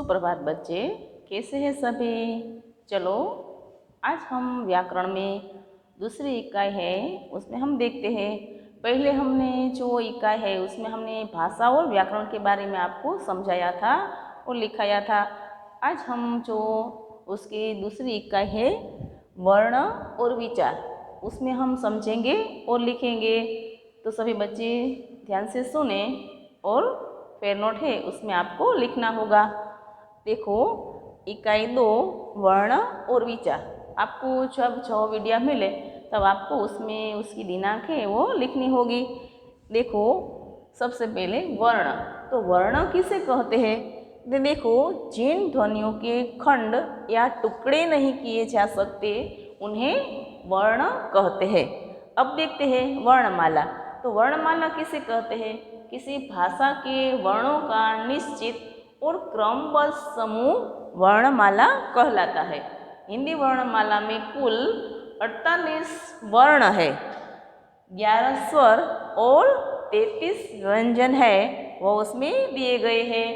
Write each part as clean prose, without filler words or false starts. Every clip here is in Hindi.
सुप्रभात बच्चे, कैसे हैं सभी। चलो आज हम व्याकरण में दूसरी इकाई है उसमें हम देखते हैं। पहले हमने जो इकाई है उसमें हमने भाषा और व्याकरण के बारे में आपको समझाया था और लिखाया था। आज हम जो उसकी दूसरी इकाई है वर्ण और विचार, उसमें हम समझेंगे और लिखेंगे। तो सभी बच्चे ध्यान से सुने और फेयर नोट है उसमें आपको लिखना होगा। देखो इकाई 2 वर्ण और विचार, आपको जब जो वीडियो मिले तब आपको उसमें उसकी दिनांक है वो लिखनी होगी। देखो सबसे पहले वर्ण, तो वर्ण किसे कहते हैं। तो देखो जिन ध्वनियों के खंड या टुकड़े नहीं किए जा सकते उन्हें वर्ण कहते हैं। अब देखते हैं वर्णमाला। तो वर्णमाला किसे कहते हैं, किसी भाषा के वर्णों का निश्चित और क्रमबद्ध समूह वर्णमाला कहलाता है। हिंदी वर्णमाला में कुल 48 वर्ण है, 11 स्वर और 33 व्यंजन है वो उसमें दिए गए हैं।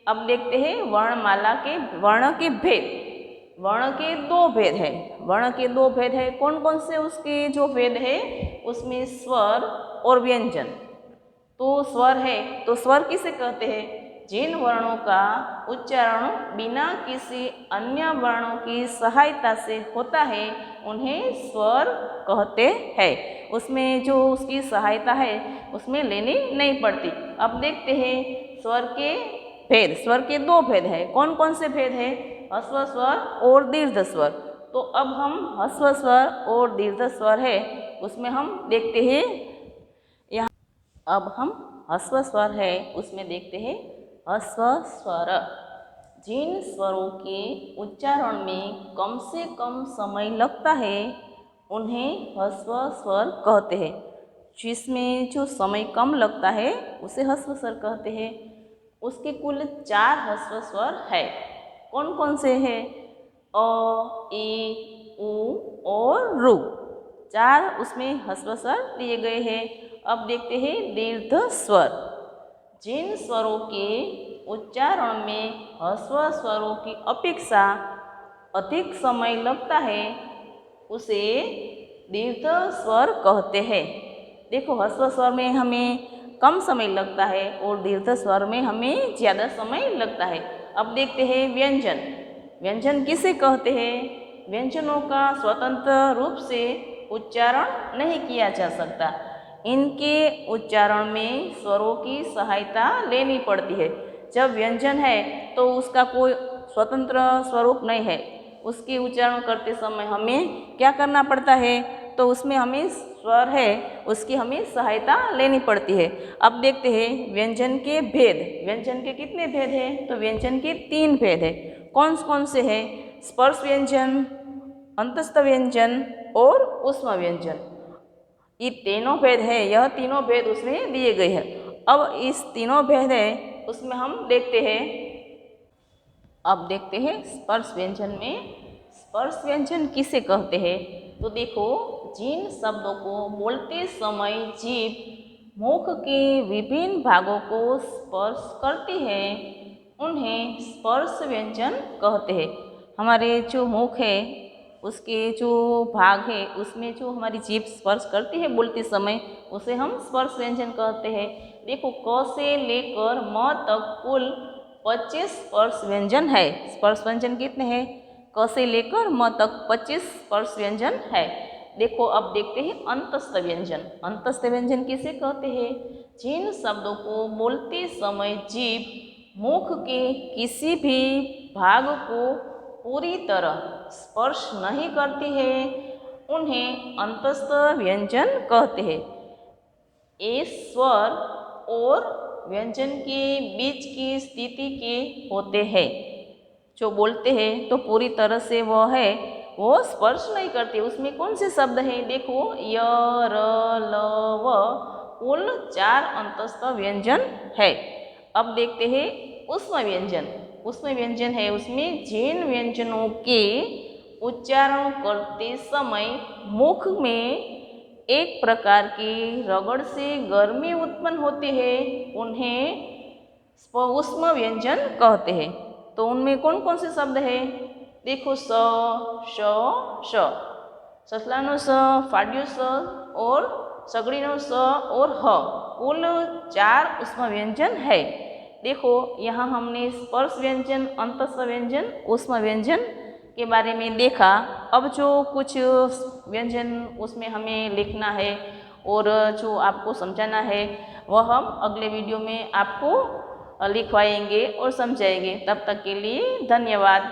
अब देखते हैं वर्णमाला के वर्ण के भेद। वर्ण के 2 भेद है, वर्ण के 2 भेद है। कौन कौन से उसके जो भेद है, उसमें स्वर और व्यंजन। तो स्वर है, तो स्वर किसे कहते हैं, जिन वर्णों का उच्चारण बिना किसी अन्य वर्णों की सहायता से होता है उन्हें स्वर कहते हैं। उसमें जो उसकी सहायता है उसमें लेनी नहीं पड़ती। अब देखते हैं स्वर के भेद। स्वर के 2 भेद है। कौन कौन से भेद है, ह्रस्व स्वर और दीर्घ स्वर। तो अब हम ह्रस्व स्वर और दीर्घ स्वर है उसमें हम देखते हैं। यहाँ अब हम ह्रस्व स्वर है उसमें देखते हैं। ह्रस्व स्वर जिन स्वरों के उच्चारण में कम से कम समय लगता है उन्हें ह्रस्व स्वर कहते हैं। जिसमें जो समय कम लगता है उसे ह्रस्व स्वर कहते हैं। उसके कुल 4 ह्रस्व स्वर है। कौन कौन से हैं, अ, ई, उ और रू। 4 उसमें ह्रस्व स्वर दिए गए हैं। अब देखते हैं दीर्घ स्वर। जिन स्वरों के उच्चारण में ह्रस्व स्वरों की अपेक्षा अधिक समय लगता है उसे दीर्घ स्वर कहते हैं। देखो ह्रस्व स्वर में हमें कम समय लगता है और दीर्घ स्वर में हमें ज़्यादा समय लगता है। अब देखते हैं व्यंजन। व्यंजन किसे कहते हैं, व्यंजनों का स्वतंत्र रूप से उच्चारण नहीं किया जा सकता। इनके उच्चारण में स्वरों की सहायता लेनी पड़ती है। जब व्यंजन है तो उसका कोई स्वतंत्र स्वरूप नहीं है, उसके उच्चारण करते समय हमें क्या करना पड़ता है, तो उसमें हमें स्वर है उसकी हमें सहायता लेनी पड़ती है। अब देखते हैं व्यंजन के भेद। व्यंजन के कितने भेद हैं, तो व्यंजन के 3 भेद है। कौन कौन से हैं, स्पर्श व्यंजन, अंतस्थ व्यंजन और ऊष्म व्यंजन। ये तीनों भेद है, यह तीनों भेद उसमें दिए गए हैं। अब इस तीनों भेद है उसमें हम देखते हैं। अब देखते हैं स्पर्श व्यंजन में। स्पर्श व्यंजन किसे कहते हैं, तो देखो जिन शब्दों को बोलते समय जीभ मुख के विभिन्न भागों को स्पर्श करती है उन्हें स्पर्श व्यंजन कहते हैं। हमारे जो मुख है उसके जो भाग है उसमें जो हमारी जीभ स्पर्श करती है बोलते समय उसे हम स्पर्श व्यंजन कहते हैं। देखो क से लेकर म तक कुल 25 स्पर्श व्यंजन है। स्पर्श व्यंजन कितने हैं, क से लेकर म तक 25 स्पर्श व्यंजन है। देखो अब देखते हैं अंतस्थ व्यंजन। अंतस्थ व्यंजन किसे कहते हैं, जिन शब्दों को बोलते समय जीभ मुख के किसी भी भाग को पूरी तरह स्पर्श नहीं करती है उन्हें अंतस्थ व्यंजन कहते हैं। ये स्वर और व्यंजन के बीच की स्थिति के होते हैं। जो बोलते हैं तो पूरी तरह से वो स्पर्श नहीं करते। उसमें कौन से शब्द हैं, देखो य, र, ल, व कुल 4 अंतस्थ व्यंजन है। अब देखते हैं ऊष्म व्यंजन। ऊष्म व्यंजन है उसमें जिन व्यंजनों के उच्चारण करते समय मुख में एक प्रकार की रगड़ से गर्मी उत्पन्न होती है उन्हें ऊष्म व्यंजन कहते हैं। तो उनमें कौन कौन से शब्द है? देखो स, श, श, ससलानो स, फाड्यो स और सगड़ीनो स और ह, कुल 4 ऊष्म व्यंजन है। देखो यहाँ हमने स्पर्श व्यंजन, अंतस्थ व्यंजन, ऊष्म व्यंजन के बारे में देखा। अब जो कुछ व्यंजन उसमें हमें लिखना है और जो आपको समझाना है वह हम अगले वीडियो में आपको लिखवाएंगे और समझाएंगे। तब तक के लिए धन्यवाद।